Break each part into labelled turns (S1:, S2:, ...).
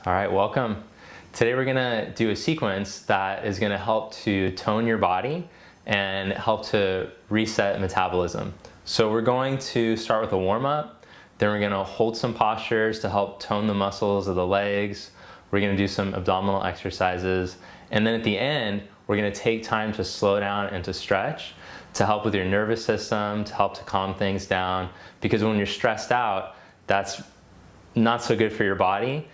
S1: All right, welcome. Today we're gonna do a sequence that is gonna help to tone your body and help to reset metabolism. So we're going to start with a warm-up, then we're gonna hold some postures to help tone the muscles of the legs. We're gonna do some abdominal exercises, and then at the end, we're gonna take time to slow down and to stretch to help with your nervous system, to help to calm things down, because when you're stressed out, that's not so good for your body,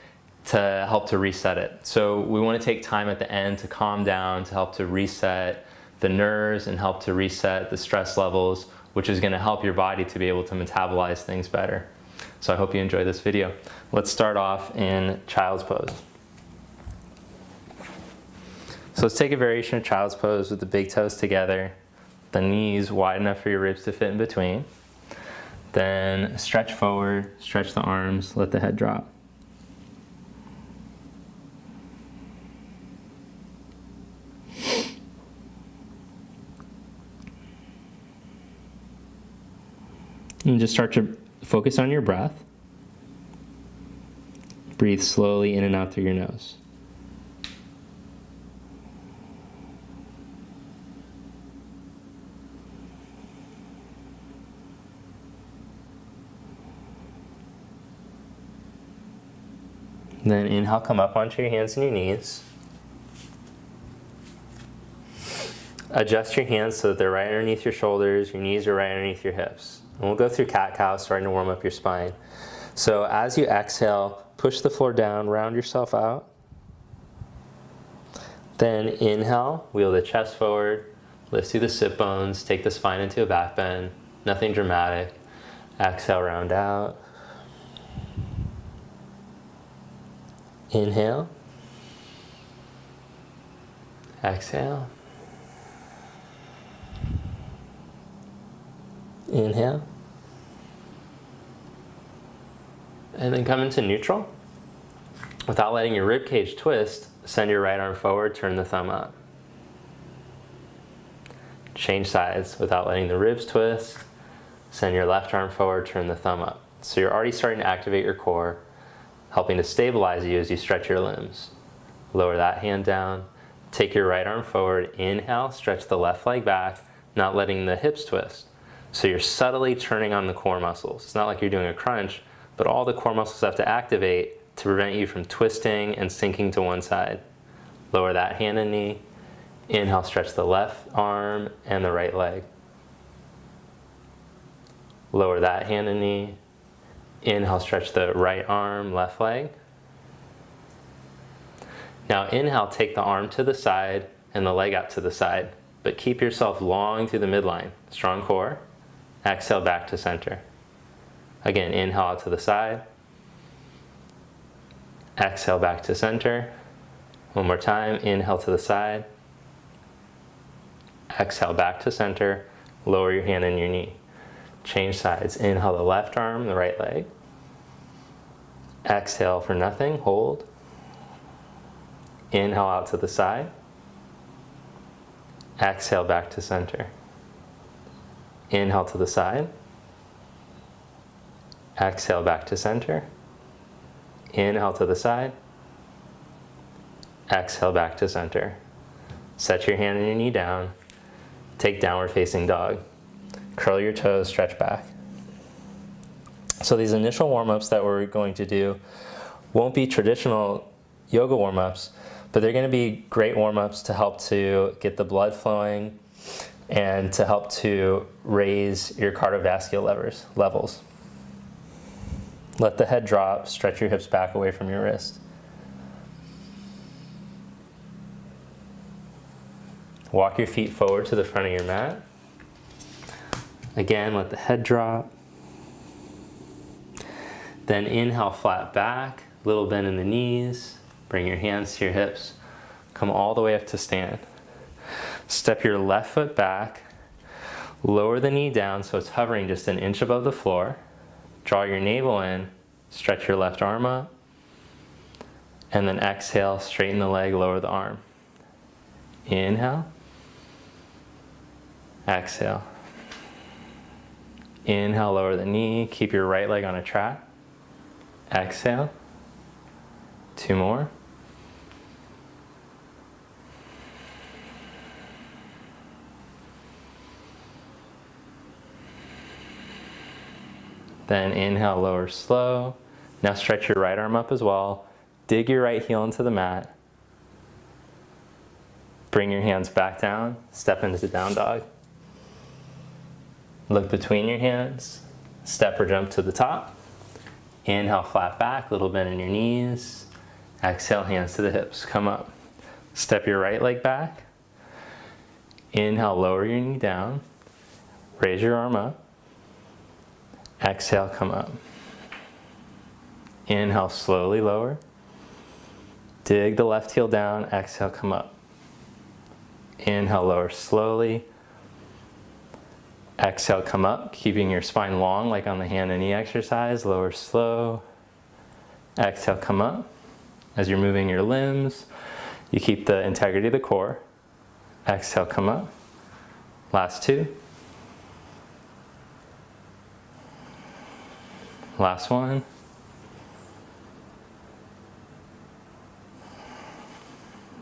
S1: to help to reset it. So we want to take time at the end to calm down, to help to reset the nerves and help to reset the stress levels, which is going to help your body to be able to metabolize things better. So I hope you enjoy this video. Let's start off in child's pose. So let's take a variation of child's pose with the big toes together, the knees wide enough for your ribs to fit in between. Then stretch forward, stretch the arms, let the head drop. And just start to focus on your breath. Breathe slowly in and out through your nose. Then inhale, come up onto your hands and your knees. Adjust your hands so that they're right underneath your shoulders, your knees are right underneath your hips. And we'll go through cat-cow, starting to warm up your spine. So as you exhale, push the floor down, round yourself out. Then inhale, wheel the chest forward, lift through the sit bones, take the spine into a back bend, nothing dramatic. Exhale, round out. Inhale. Exhale. Inhale. And then come into neutral. Without letting your rib cage twist, send your right arm forward, turn the thumb up. Change sides without letting the ribs twist. Send your left arm forward, turn the thumb up. So you're already starting to activate your core, helping to stabilize you as you stretch your limbs. Lower that hand down. Take your right arm forward. Inhale, stretch the left leg back, not letting the hips twist. So you're subtly turning on the core muscles. It's not like you're doing a crunch, but all the core muscles have to activate to prevent you from twisting and sinking to one side. Lower that hand and knee. Inhale, stretch the left arm and the right leg. Lower that hand and knee. Inhale, stretch the right arm, left leg. Now inhale, take the arm to the side and the leg out to the side, but keep yourself long through the midline. Strong core. Exhale, back to center. Again, inhale out to the side. Exhale, back to center. One more time, inhale to the side. Exhale, back to center. Lower your hand and your knee. Change sides. Inhale the left arm, the right leg. Exhale for nothing, hold. Inhale out to the side. Exhale back to center. Inhale to the side. Exhale back to center. Inhale to the side. Exhale back to center. Set your hand and your knee down. Take downward facing dog. Curl your toes, stretch back. So these initial warm-ups that we're going to do won't be traditional yoga warm-ups, but they're going to be great warm-ups to help to get the blood flowing and to help to raise your cardiovascular levels. Let the head drop, stretch your hips back away from your wrist. Walk your feet forward to the front of your mat. Again, let the head drop. Then inhale, flat back, little bend in the knees. Bring your hands to your hips. Come all the way up to stand. Step your left foot back. Lower the knee down so it's hovering just an inch above the floor. Draw your navel in. Stretch your left arm up. And then exhale, straighten the leg, lower the arm. Inhale. Exhale. Inhale, lower the knee. Keep your right leg on a track. Exhale. 2 more. Then inhale, lower slow. Now stretch your right arm up as well. Dig your right heel into the mat. Bring your hands back down. Step into down dog. Look between your hands. Step or jump to the top. Inhale, flat back, little bend in your knees. Exhale, hands to the hips. Come up. Step your right leg back. Inhale, lower your knee down. Raise your arm up. Exhale, come up. Inhale, slowly lower. Dig the left heel down. Exhale, come up. Inhale, lower slowly. Exhale, come up, keeping your spine long like on the hand and knee exercise. Lower slow. Exhale, come up. As you're moving your limbs, you keep the integrity of the core. Exhale, come up. Last 2. Last 1.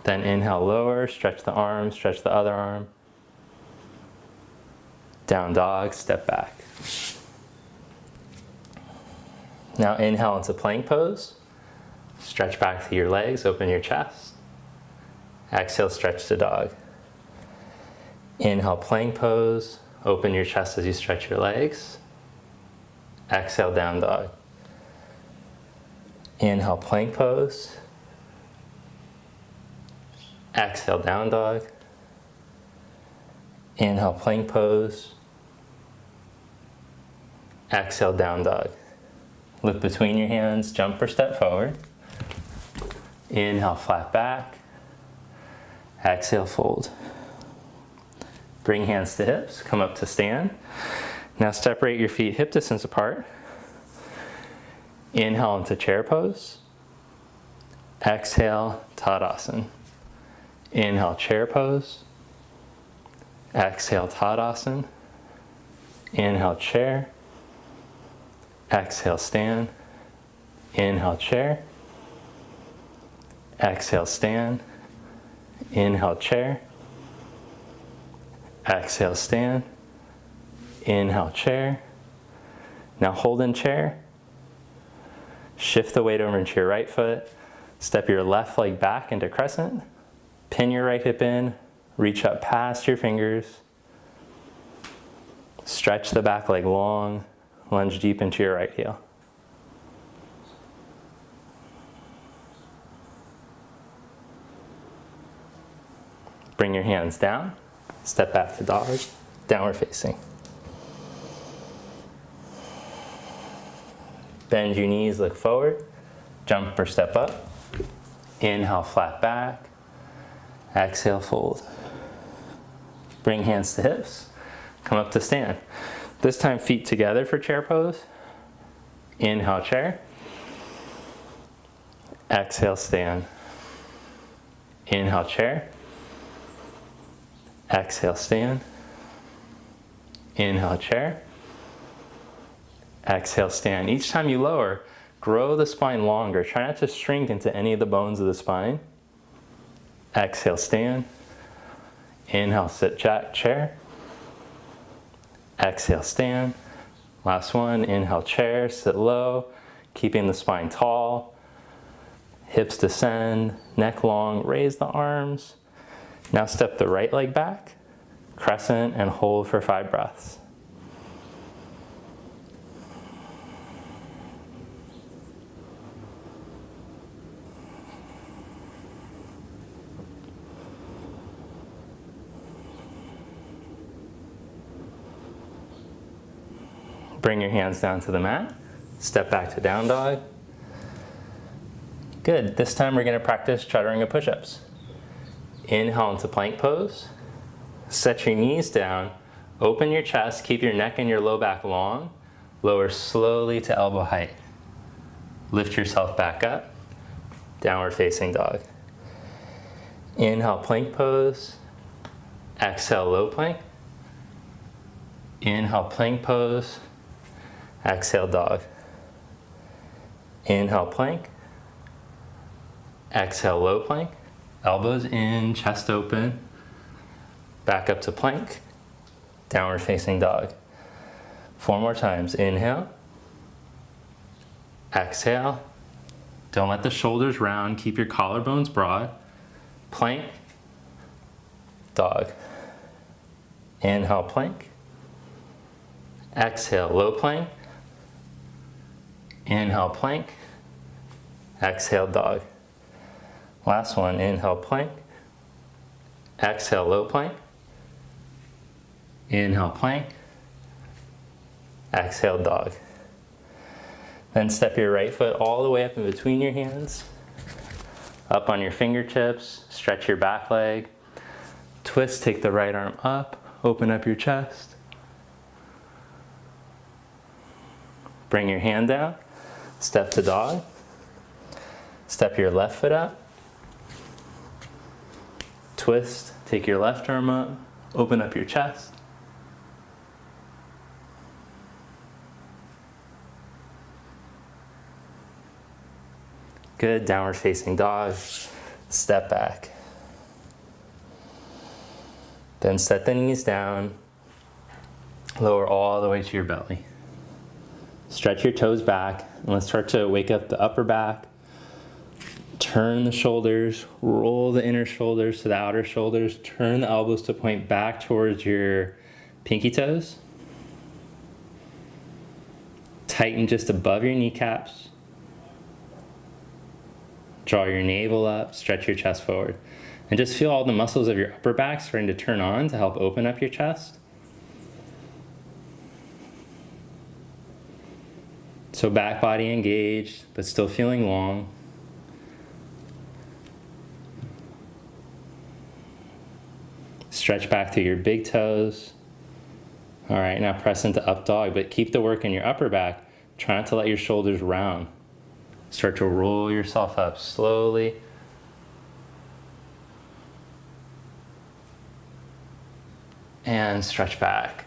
S1: Then inhale, lower, stretch the arm, stretch the other arm. Down dog, step back. Now inhale into plank pose. Stretch back to your legs, open your chest. Exhale, stretch to dog. Inhale, plank pose. Open your chest as you stretch your legs. Exhale, down dog. Inhale, plank pose. Exhale, down dog. Inhale, plank pose. Exhale, down dog. Look between your hands, jump or step forward. Inhale, flat back. Exhale, fold. Bring hands to hips, come up to stand. Now separate your feet hip distance apart. Inhale into chair pose. Exhale, Tadasana. Inhale, chair pose. Exhale, Tadasana. Inhale, chair. Exhale, stand. Inhale, chair. Exhale, stand. Inhale, chair. Exhale, stand. Inhale, chair. Now hold in chair. Shift the weight over into your right foot. Step your left leg back into crescent. Pin your right hip in. Reach up past your fingers. Stretch the back leg long. Lunge deep into your right heel. Bring your hands down. Step back to dog. Downward facing. Bend your knees, look forward. Jump or step up. Inhale, flat back. Exhale, fold. Bring hands to hips. Come up to stand. This time feet together for chair pose. Inhale, chair. Exhale, stand. Inhale, chair. Exhale, stand. Inhale, chair. Exhale, stand. Each time you lower, grow the spine longer. Try not to shrink into any of the bones of the spine. Exhale, stand. Inhale, sit jack, chair. Exhale, stand. Last one, inhale, chair, sit low, keeping the spine tall. Hips descend, neck long, raise the arms. Now step the right leg back, crescent, and hold for 5 breaths. Bring your hands down to the mat. Step back to down dog. Good. This time we're going to practice chaturanga push-ups. Inhale into plank pose. Set your knees down. Open your chest. Keep your neck and your low back long. Lower slowly to elbow height. Lift yourself back up. Downward facing dog. Inhale, plank pose. Exhale, low plank. Inhale, plank pose. Exhale, dog. Inhale, plank. Exhale, low plank. Elbows in, chest open. Back up to plank. Downward facing dog. 4 more times. Inhale. Exhale. Don't let the shoulders round. Keep your collarbones broad. Plank. Dog. Inhale, plank. Exhale, low plank. Inhale, plank. Exhale, dog. Last one, inhale, plank. Exhale, low plank. Inhale, plank. Exhale, dog. Then step your right foot all the way up in between your hands. Up on your fingertips, stretch your back leg. Twist, take the right arm up, open up your chest. Bring your hand down, step to dog. Step your left foot up. Twist, take your left arm up, open up your chest. Good, downward facing dog. Step back. Then set the knees down. Lower all the way to your belly. Stretch your toes back, and let's start to wake up the upper back. Turn the shoulders, roll the inner shoulders to the outer shoulders, turn the elbows to point back towards your pinky toes. Tighten just above your kneecaps. Draw your navel up, stretch your chest forward. And just feel all the muscles of your upper back starting to turn on to help open up your chest. So back body engaged, but still feeling long. Stretch back through your big toes. All right, now press into up dog, but keep the work in your upper back. Try not to let your shoulders round. Start to roll yourself up slowly. And stretch back.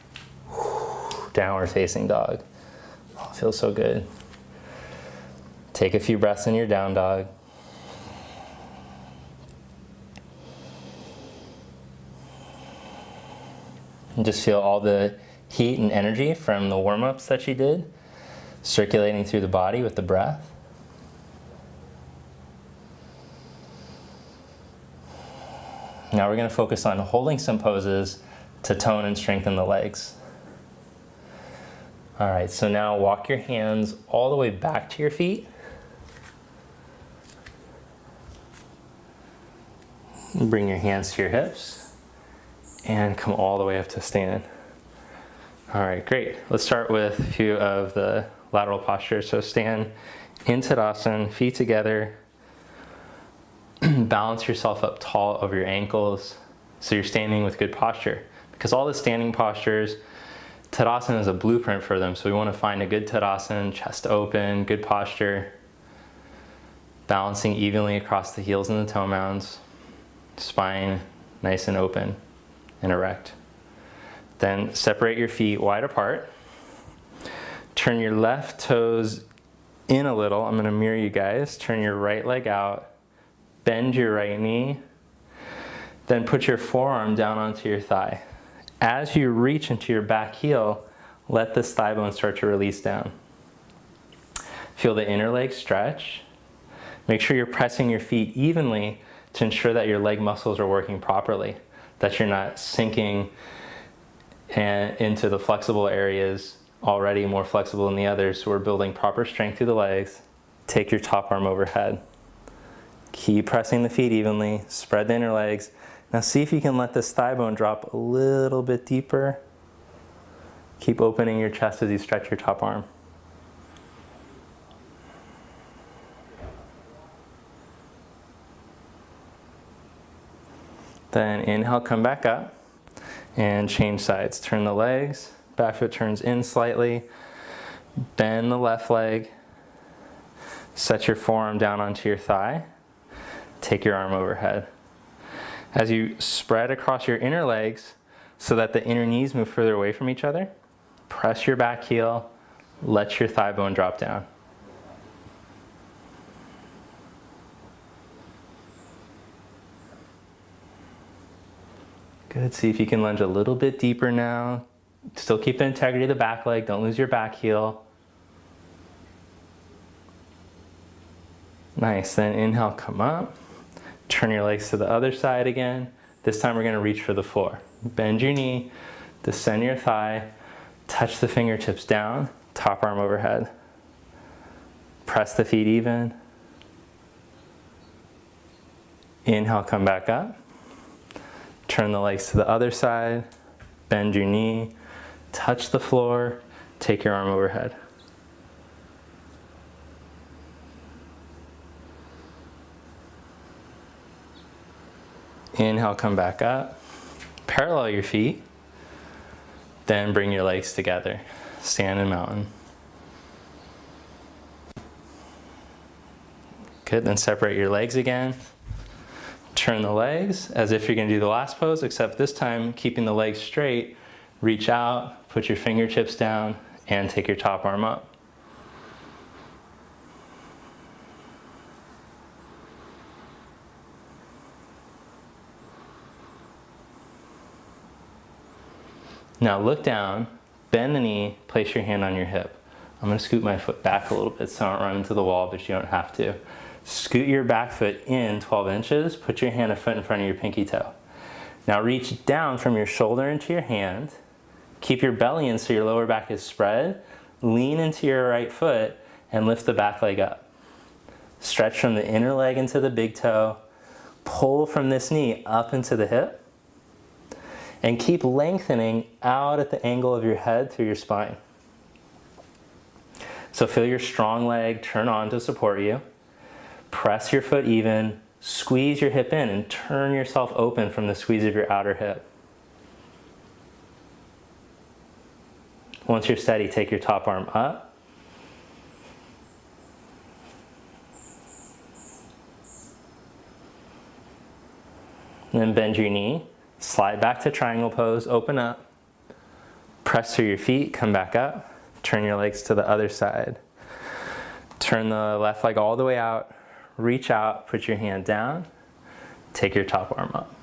S1: Downward facing dog. Oh, feels so good. Take a few breaths in your down dog. And just feel all the heat and energy from the warm-ups that you did circulating through the body with the breath. Now we're going to focus on holding some poses to tone and strengthen the legs. All right, so now walk your hands all the way back to your feet. Bring your hands to your hips and come all the way up to stand. All right, great. Let's start with a few of the lateral postures. So stand in Tadasana, feet together. Balance yourself up tall over your ankles so you're standing with good posture. Because all the standing postures, Tadasana is a blueprint for them. So we want to find a good Tadasana, chest open, good posture. Balancing evenly across the heels and the toe mounds. Spine nice and open and erect. Then separate your feet wide apart. Turn your left toes in a little. I'm going to mirror you guys. Turn your right leg out. Bend your right knee. Then put your forearm down onto your thigh. As you reach into your back heel, let this thigh bone start to release down. Feel the inner leg stretch. Make sure you're pressing your feet evenly to ensure that your leg muscles are working properly, that you're not sinking into the flexible areas already more flexible than the others. So we're building proper strength through the legs. Take your top arm overhead. Keep pressing the feet evenly, spread the inner legs. Now see if you can let this thigh bone drop a little bit deeper. Keep opening your chest as you stretch your top arm. Then inhale, come back up and change sides. Turn the legs, back foot turns in slightly. Bend the left leg. Set your forearm down onto your thigh. Take your arm overhead. As you spread across your inner legs so that the inner knees move further away from each other, press your back heel, let your thigh bone drop down. Good, see if you can lunge a little bit deeper now. Still keep the integrity of the back leg, don't lose your back heel. Nice, then inhale, come up. Turn your legs to the other side again. This time we're gonna reach for the floor. Bend your knee, descend your thigh, touch the fingertips down, top arm overhead. Press the feet even. Inhale, come back up. Turn the legs to the other side, bend your knee, touch the floor, take your arm overhead. Inhale, come back up. Parallel your feet. Then bring your legs together. Stand in mountain. Good, then separate your legs again. Turn the legs as if you're gonna do the last pose, except this time keeping the legs straight. Reach out, put your fingertips down, and take your top arm up. Now look down, bend the knee, place your hand on your hip. I'm gonna scoot my foot back a little bit so I don't run into the wall, but you don't have to. Scoot your back foot in 12 inches, put your hand a foot in front of your pinky toe. Now reach down from your shoulder into your hand, keep your belly in so your lower back is spread, lean into your right foot and lift the back leg up. Stretch from the inner leg into the big toe, pull from this knee up into the hip, and keep lengthening out at the angle of your head through your spine. So feel your strong leg turn on to support you. Press your foot even, squeeze your hip in and turn yourself open from the squeeze of your outer hip. Once you're steady, take your top arm up. And then bend your knee. Slide back to triangle pose, open up, press through your feet, come back up, turn your legs to the other side. Turn the left leg all the way out, reach out, put your hand down, take your top arm up.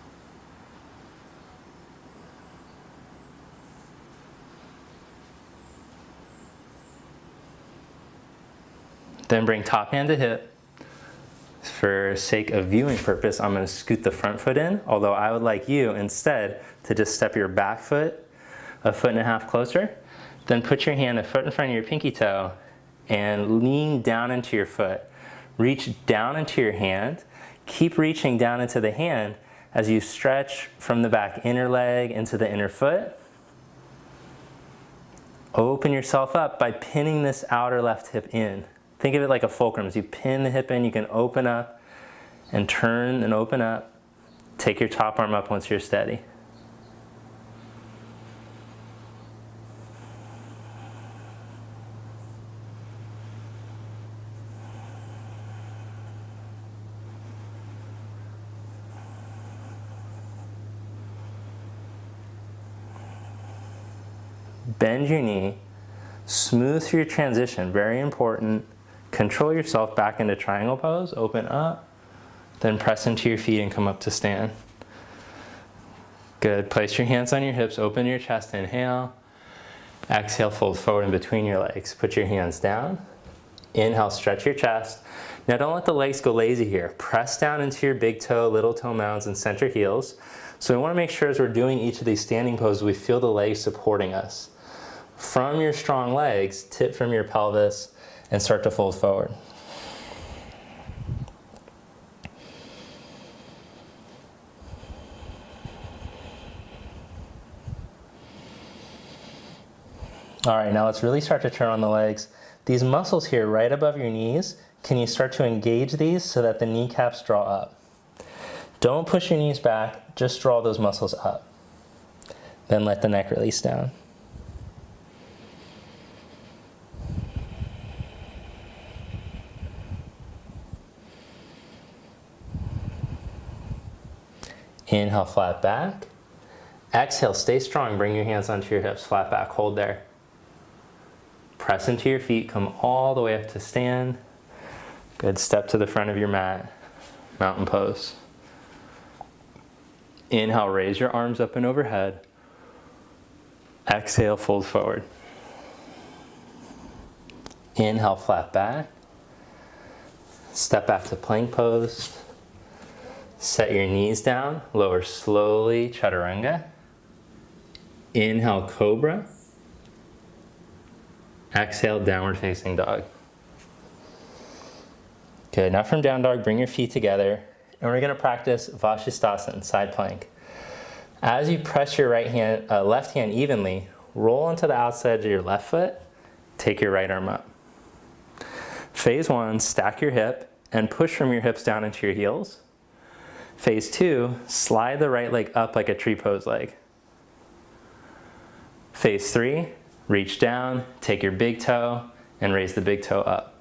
S1: Then bring top hand to hip. For sake of viewing purpose, I'm going to scoot the front foot in, although I would like you instead to just step your back foot a foot and a half closer. Then put your hand a foot in front of your pinky toe and lean down into your foot. Reach down into your hand. Keep reaching down into the hand as you stretch from the back inner leg into the inner foot. Open yourself up by pinning this outer left hip in. Think of it like a fulcrum. As you pin the hip in, you can open up and turn and open up. Take your top arm up once you're steady. Bend your knee, smooth through your transition, very important. Control yourself back into triangle pose, open up, then press into your feet and come up to stand. Good, place your hands on your hips, open your chest, inhale. Exhale, fold forward in between your legs. Put your hands down. Inhale, stretch your chest. Now don't let the legs go lazy here. Press down into your big toe, little toe mounds, and center heels. So we want to make sure as we're doing each of these standing poses, we feel the legs supporting us. From your strong legs, tip from your pelvis and start to fold forward. All right, now let's really start to turn on the legs. These muscles here right above your knees, can you start to engage these so that the kneecaps draw up? Don't push your knees back, just draw those muscles up. Then let the neck release down. Inhale, flat back. Exhale, stay strong. Bring your hands onto your hips, flat back, hold there. Press into your feet, come all the way up to stand. Good, step to the front of your mat, mountain pose. Inhale, raise your arms up and overhead. Exhale, fold forward. Inhale, flat back. Step back to plank pose. Set your knees down, lower slowly, chaturanga. Inhale, cobra. Exhale, downward facing dog. Good, now from down dog, bring your feet together, and we're gonna practice Vashisthasana, side plank. As you press your left hand evenly, roll onto the outside of your left foot, take your right arm up. Phase 1, stack your hip and push from your hips down into your heels. Phase 2, slide the right leg up like a tree pose leg. Phase 3, reach down, take your big toe and raise the big toe up.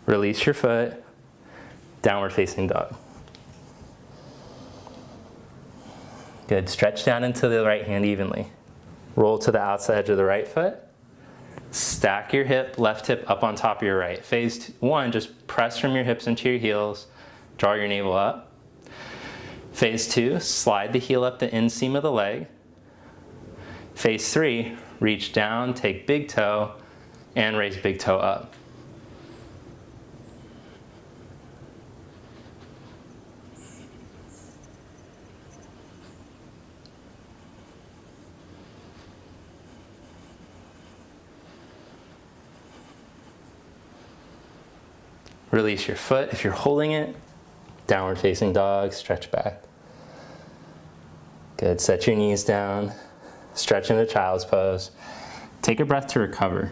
S1: Release your foot, downward facing dog. Good, stretch down into the right hand evenly. Roll to the outside edge of the right foot. Stack your left hip up on top of your right. Phase 1, just press from your hips into your heels. Draw your navel up. Phase 2, slide the heel up the inseam of the leg. Phase 3, reach down, take big toe, and raise big toe up. Release your foot. If you're holding it, downward facing dog, stretch back. Good, set your knees down, stretch into child's pose. Take a breath to recover.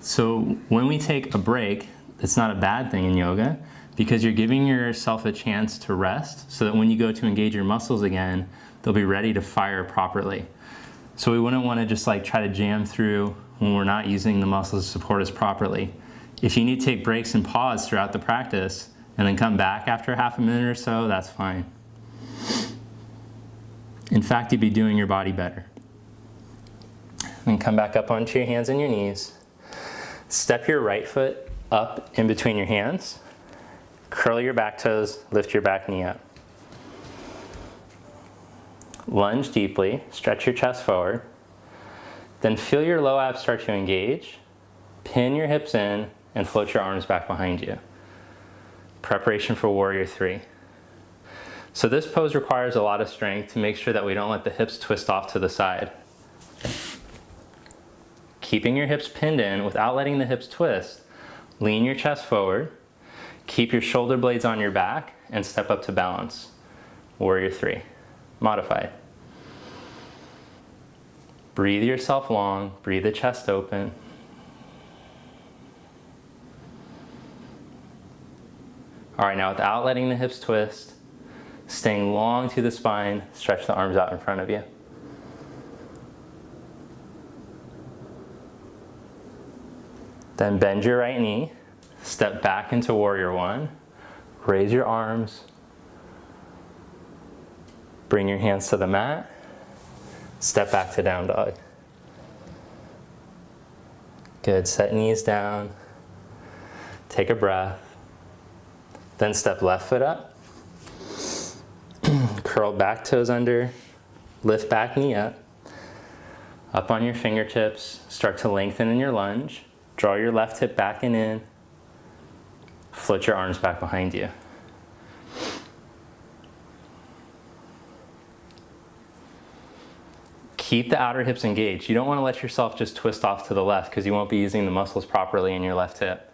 S1: So when we take a break, it's not a bad thing in yoga because you're giving yourself a chance to rest so that when you go to engage your muscles again, they'll be ready to fire properly. So we wouldn't want to just like try to jam through when we're not using the muscles to support us properly. If you need to take breaks and pause throughout the practice and then come back after half a minute or so, that's fine. In fact, you'd be doing your body better. Then come back up onto your hands and your knees. Step your right foot up in between your hands. Curl your back toes, lift your back knee up. Lunge deeply, stretch your chest forward. Then feel your low abs start to engage. Pin your hips in and float your arms back behind you. Preparation for Warrior 3. So this pose requires a lot of strength to make sure that we don't let the hips twist off to the side. Keeping your hips pinned in without letting the hips twist, lean your chest forward, keep your shoulder blades on your back, and step up to balance. Warrior 3. Modified. Breathe yourself long, breathe the chest open. All right, now without letting the hips twist, staying long through the spine, stretch the arms out in front of you. Then bend your right knee, step back into Warrior 1, raise your arms, bring your hands to the mat, step back to down dog. Good, set knees down, take a breath. Then step left foot up, curl back toes under, lift back knee up on your fingertips, start to lengthen in your lunge, draw your left hip back and in, float your arms back behind you. Keep the outer hips engaged. You don't want to let yourself just twist off to the left because you won't be using the muscles properly in your left hip.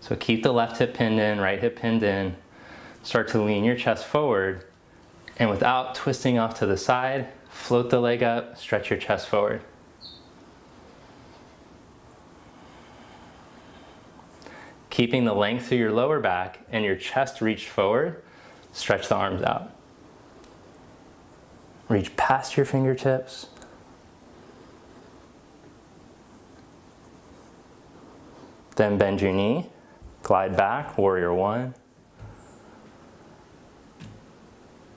S1: So keep the left hip pinned in, right hip pinned in. Start to lean your chest forward, and without twisting off to the side, float the leg up, stretch your chest forward. Keeping the length through your lower back and your chest reached forward, stretch the arms out. Reach past your fingertips. Then bend your knee. Glide back, Warrior 1.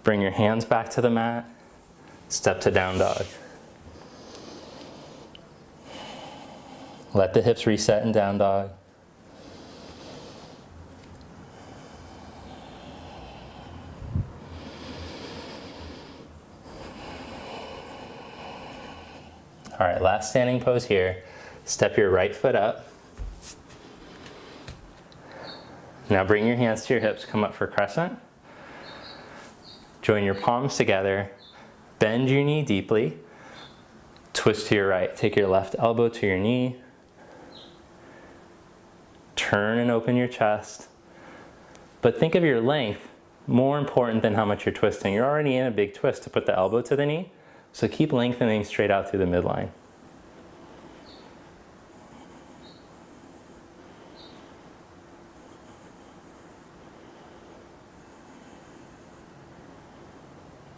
S1: Bring your hands back to the mat. Step to down dog. Let the hips reset in down dog. All right, last standing pose here. Step your right foot up. Now bring your hands to your hips, come up for crescent. Join your palms together. Bend your knee deeply. Twist to your right. Take your left elbow to your knee. Turn and open your chest. But think of your length more important than how much you're twisting. You're already in a big twist to put the elbow to the knee. So keep lengthening straight out through the midline.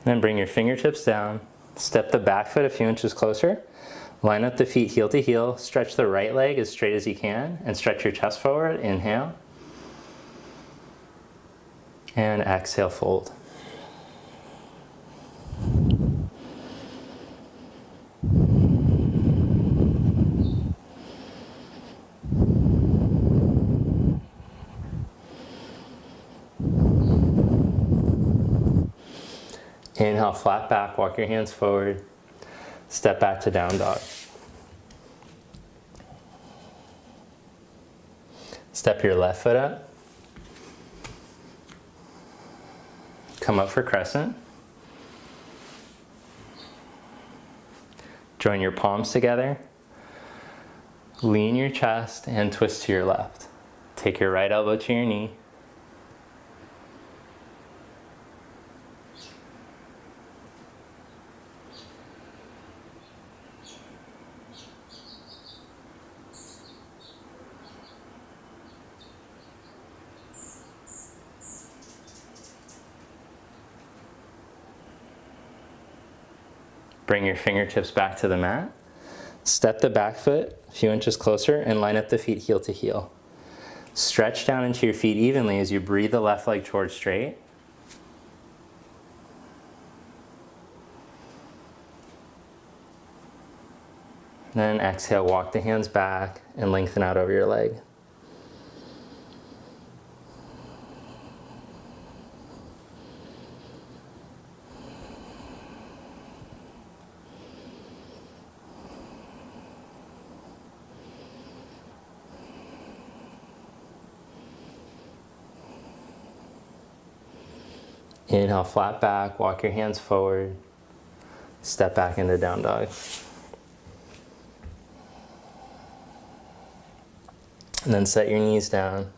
S1: Then bring your fingertips down. Step the back foot a few inches closer. Line up the feet heel to heel. Stretch the right leg as straight as you can and stretch your chest forward. Inhale. And exhale, fold. Inhale, flat back, walk your hands forward. Step back to down dog. Step your left foot up. Come up for crescent. Join your palms together. Lean your chest and twist to your left. Take your right elbow to your knee. Bring your fingertips back to the mat. Step the back foot a few inches closer and line up the feet heel to heel. Stretch down into your feet evenly as you breathe the left leg towards straight. Then exhale, walk the hands back and lengthen out over your leg. Inhale, flat back, walk your hands forward, step back into down dog. And then set your knees down,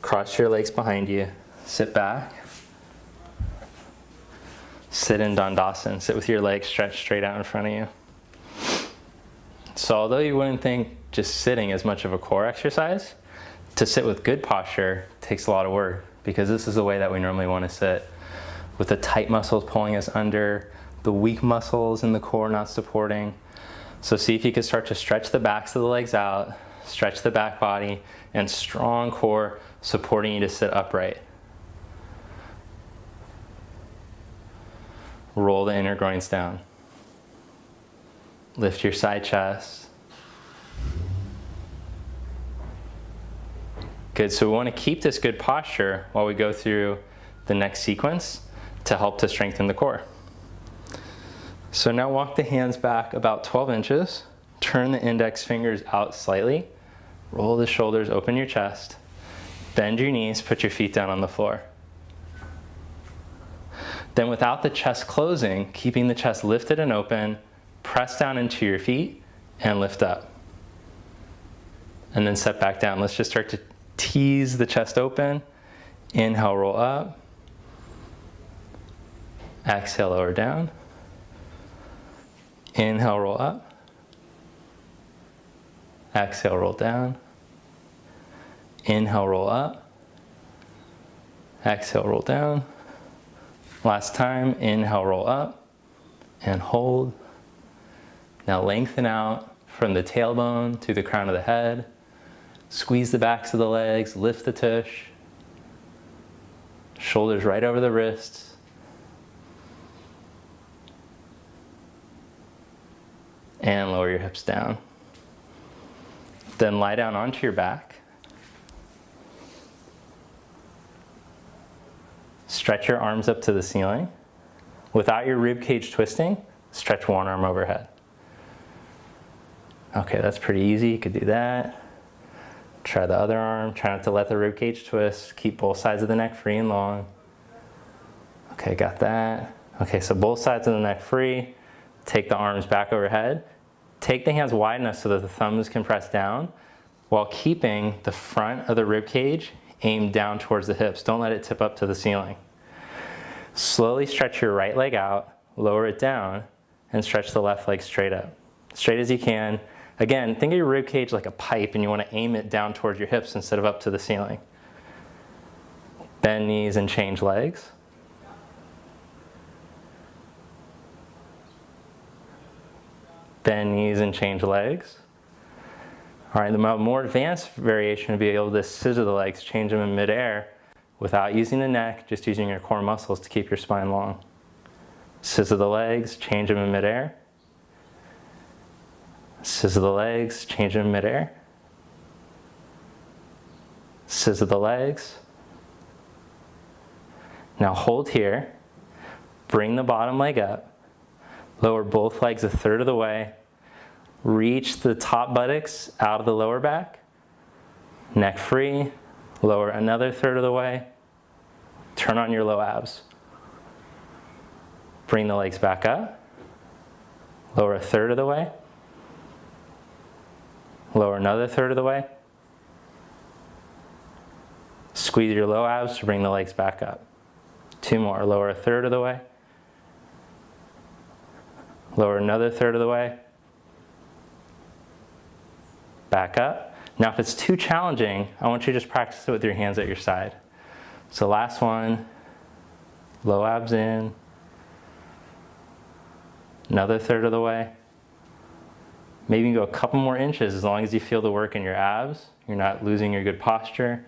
S1: cross your legs behind you, sit back, sit in Dandasana, sit with your legs stretched straight out in front of you. So although you wouldn't think just sitting is much of a core exercise, to sit with good posture takes a lot of work, because this is the way that we normally want to sit, with the tight muscles pulling us under, the weak muscles in the core not supporting. So see if you can start to stretch the backs of the legs out, stretch the back body, and strong core supporting you to sit upright. Roll the inner groins down. Lift your side chest. Good, so we want to keep this good posture while we go through the next sequence to help to strengthen the core. So now walk the hands back about 12 inches. Turn the index fingers out slightly. Roll the shoulders, open your chest. Bend your knees, put your feet down on the floor. Then without the chest closing, keeping the chest lifted and open, press down into your feet and lift up. And then set back down. Let's just start to tease the chest open. Inhale, roll up. Exhale, lower down. Inhale, roll up. Exhale, roll down. Inhale, roll up. Exhale, roll down. Last time, inhale, roll up and hold. Now lengthen out from the tailbone to the crown of the head. Squeeze the backs of the legs, lift the tush. Shoulders right over the wrists. And lower your hips down. Then lie down onto your back. Stretch your arms up to the ceiling. Without your rib cage twisting, stretch one arm overhead. Okay, that's pretty easy. You could do that. Try the other arm. Try not to let the rib cage twist. Keep both sides of the neck free and long. Okay, got that. Okay, so both sides of the neck free. Take the arms back overhead. Take the hands wide enough so that the thumbs can press down while keeping the front of the rib cage aimed down towards the hips. Don't let it tip up to the ceiling. Slowly stretch your right leg out, lower it down, and stretch the left leg straight up. Straight as you can. Again, think of your rib cage like a pipe and you want to aim it down towards your hips instead of up to the ceiling. Bend knees and change legs. Bend knees and change legs. All right, the more advanced variation would be able to scissor the legs, change them in midair without using the neck, just using your core muscles to keep your spine long. Scissor the legs, change them in midair. Scissor the legs, change them in midair. Scissor the legs. Now hold here. Bring the bottom leg up. Lower both legs a third of the way. Reach the top buttocks out of the lower back. Neck free. Lower another third of the way. Turn on your low abs. Bring the legs back up. Lower a third of the way. Lower another third of the way. Squeeze your low abs to bring the legs back up. Two more. Lower a third of the way. Lower another third of the way. Back up. Now if it's too challenging, I want you to just practice it with your hands at your side. So last one, low abs in. Another third of the way. Maybe you can go a couple more inches as long as you feel the work in your abs. You're not losing your good posture.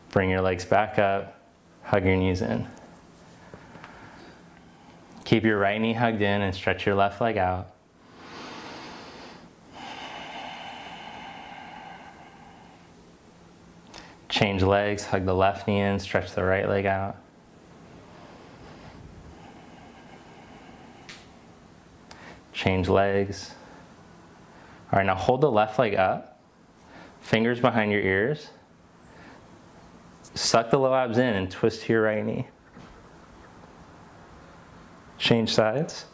S1: Bring your legs back up. Hug your knees in. Keep your right knee hugged in and stretch your left leg out. Change legs, hug the left knee in, stretch the right leg out. Change legs. All right, now hold the left leg up, fingers behind your ears. Suck the low abs in and twist to your right knee. Change sides.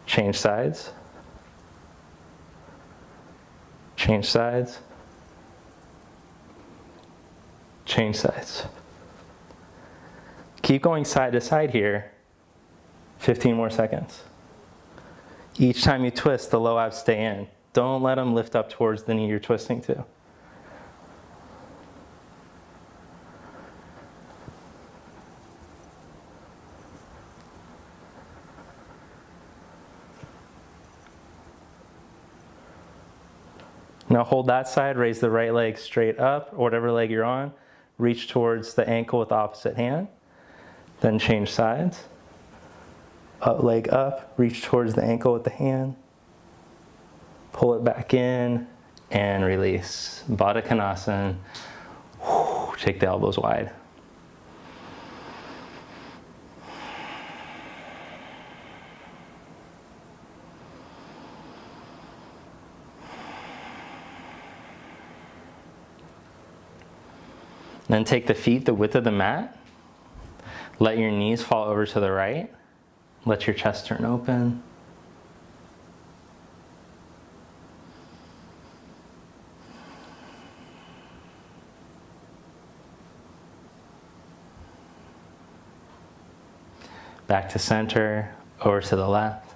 S1: Change sides. Change sides. Change sides. Keep going side to side here. 15 more seconds. Each time you twist, the low abs stay in. Don't let them lift up towards the knee you're twisting to. Now hold that side, raise the right leg straight up, or whatever leg you're on. Reach towards the ankle with the opposite hand. Then change sides. Leg up, reach towards the ankle with the hand. Pull it back in and release. Baddha Konasana. Take the elbows wide. Then take the feet the width of the mat. Let your knees fall over to the right. Let your chest turn open. Back to center, over to the left.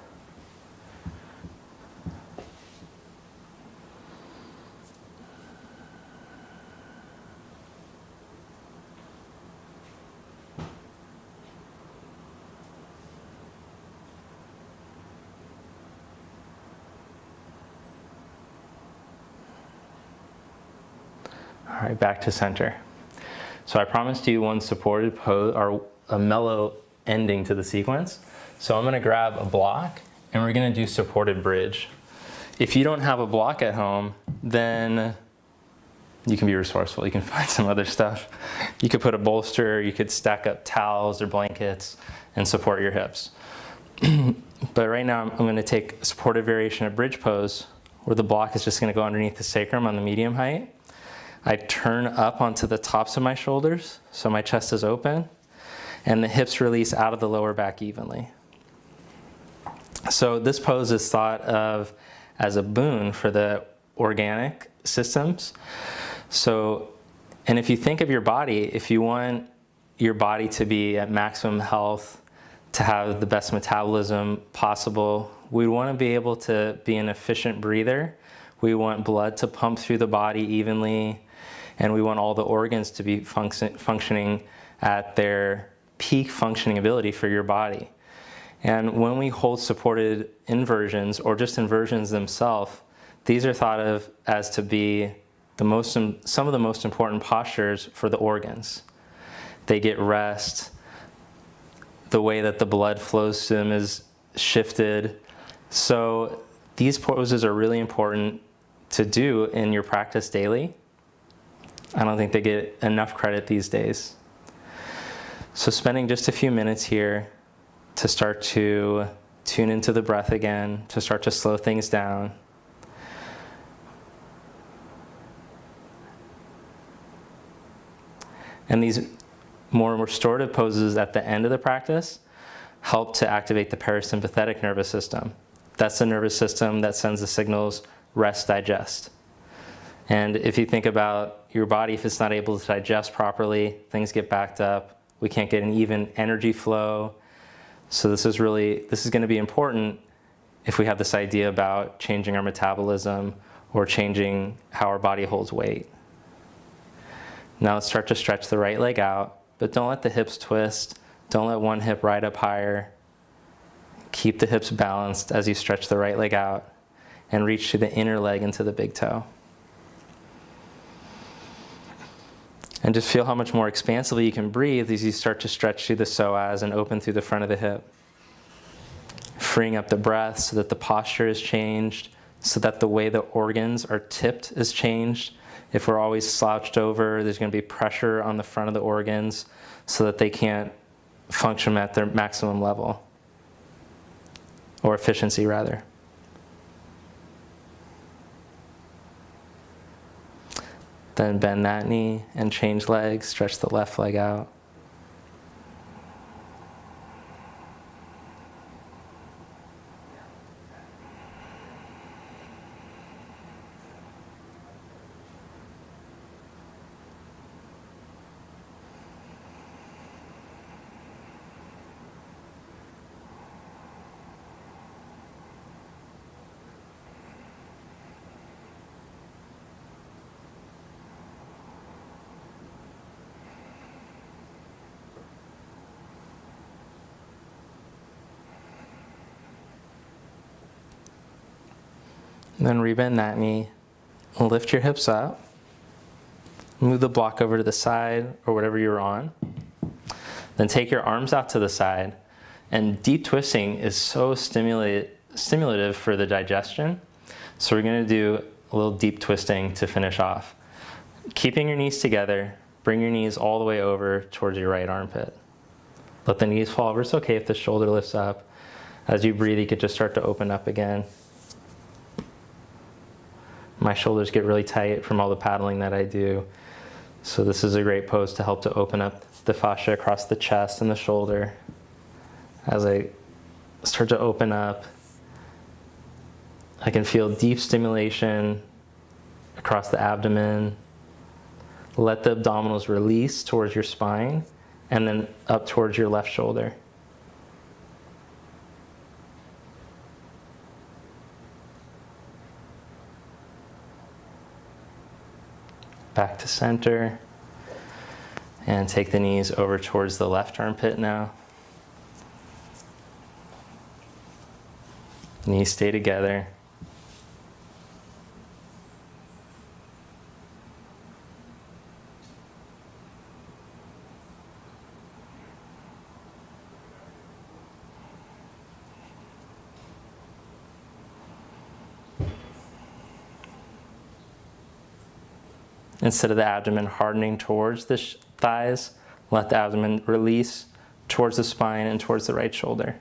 S1: All right, back to center. So I promised you one supported pose, or a mellow ending to the sequence. So I'm gonna grab a block and we're gonna do supported bridge. If you don't have a block at home, then you can be resourceful. You can find some other stuff. You could put a bolster, you could stack up towels or blankets and support your hips. But right now I'm gonna take a supported variation of bridge pose where the block is just gonna go underneath the sacrum on the medium height. I turn up onto the tops of my shoulders, so my chest is open, and the hips release out of the lower back evenly. So this pose is thought of as a boon for the organic systems. So, and if you think of your body, if you want your body to be at maximum health, to have the best metabolism possible, we want to be able to be an efficient breather. We want blood to pump through the body evenly, and we want all the organs to be functioning at their peak functioning ability for your body. And when we hold supported inversions or just inversions themselves, these are thought of as to be some of the most important postures for the organs. They get rest. The way that the blood flows to them is shifted. So these poses are really important to do in your practice daily. I don't think they get enough credit these days. So spending just a few minutes here to start to tune into the breath again, to start to slow things down. And these more restorative poses at the end of the practice help to activate the parasympathetic nervous system. That's the nervous system that sends the signals rest, digest. And if you think about your body, if it's not able to digest properly, things get backed up. We can't get an even energy flow. So this is going to be important if we have this idea about changing our metabolism or changing how our body holds weight. Now let's start to stretch the right leg out, but don't let the hips twist. Don't let one hip ride up higher. Keep the hips balanced as you stretch the right leg out and reach to the inner leg into the big toe. And just feel how much more expansively you can breathe as you start to stretch through the psoas and open through the front of the hip. Freeing up the breath so that the posture is changed, so that the way the organs are tipped is changed. If we're always slouched over, there's going to be pressure on the front of the organs so that they can't function at their maximum level, or efficiency rather. Then bend that knee and change legs, stretch the left leg out. Then rebend that knee, lift your hips up, move the block over to the side or whatever you're on. Then take your arms out to the side, and deep twisting is so stimulative for the digestion. So we're going to do a little deep twisting to finish off. Keeping your knees together, bring your knees all the way over towards your right armpit. Let the knees fall over. It's okay if the shoulder lifts up. As you breathe, you could just start to open up again. My shoulders get really tight from all the paddling that I do. So this is a great pose to help to open up the fascia across the chest and the shoulder. As I start to open up, I can feel deep stimulation across the abdomen. Let the abdominals release towards your spine and then up towards your left shoulder. Back to center, and take the knees over towards the left armpit now. Knees stay together. Instead of the abdomen hardening towards the thighs, let the abdomen release towards the spine and towards the right shoulder.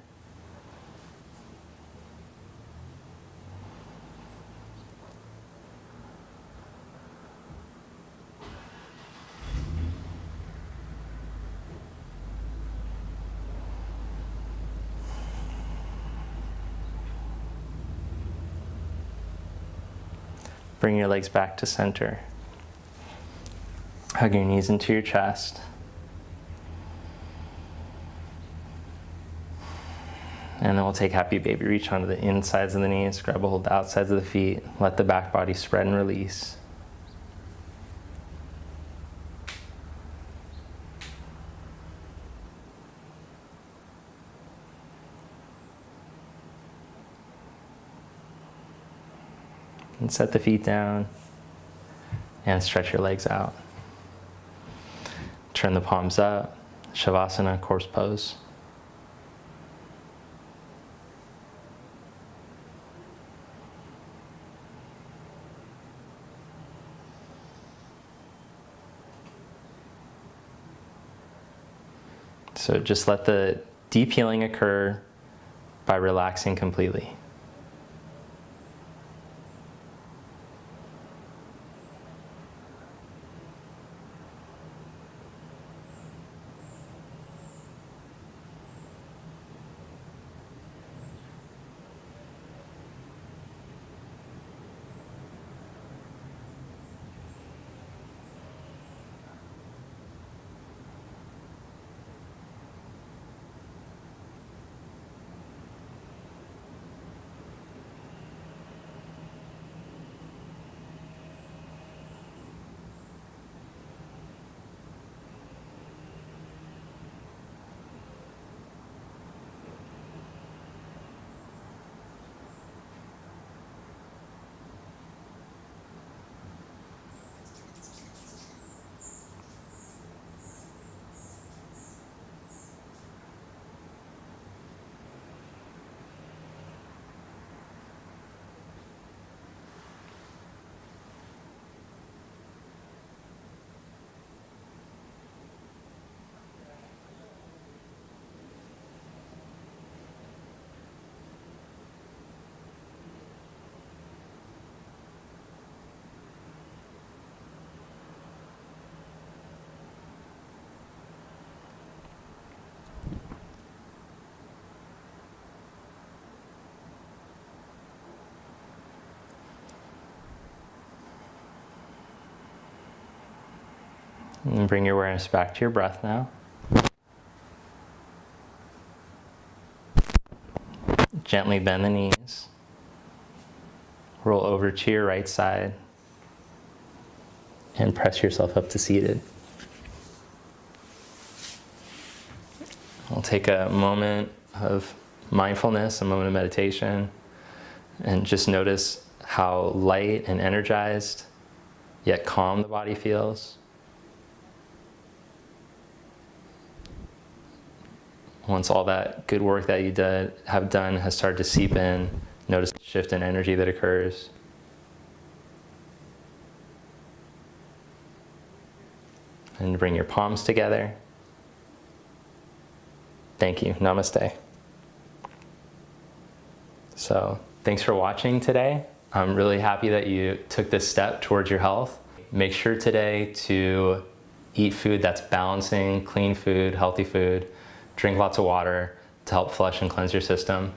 S1: Bring your legs back to center. Hug your knees into your chest. And then we'll take happy baby. Reach onto the insides of the knees, grab a hold of the outsides of the feet. Let the back body spread and release. And set the feet down and stretch your legs out. Turn the palms up, Shavasana, corpse pose. So just let the deep healing occur by relaxing completely. And bring your awareness back to your breath now. Gently bend the knees. Roll over to your right side. And press yourself up to seated. We'll take a moment of mindfulness, a moment of meditation, and just notice how light and energized, yet calm the body feels. Once all that good work that you have done has started to seep in, notice the shift in energy that occurs. And bring your palms together. Thank you. Namaste. So, thanks for watching today. I'm really happy that you took this step towards your health. Make sure today to eat food that's balancing, clean food, healthy food. Drink lots of water to help flush and cleanse your system.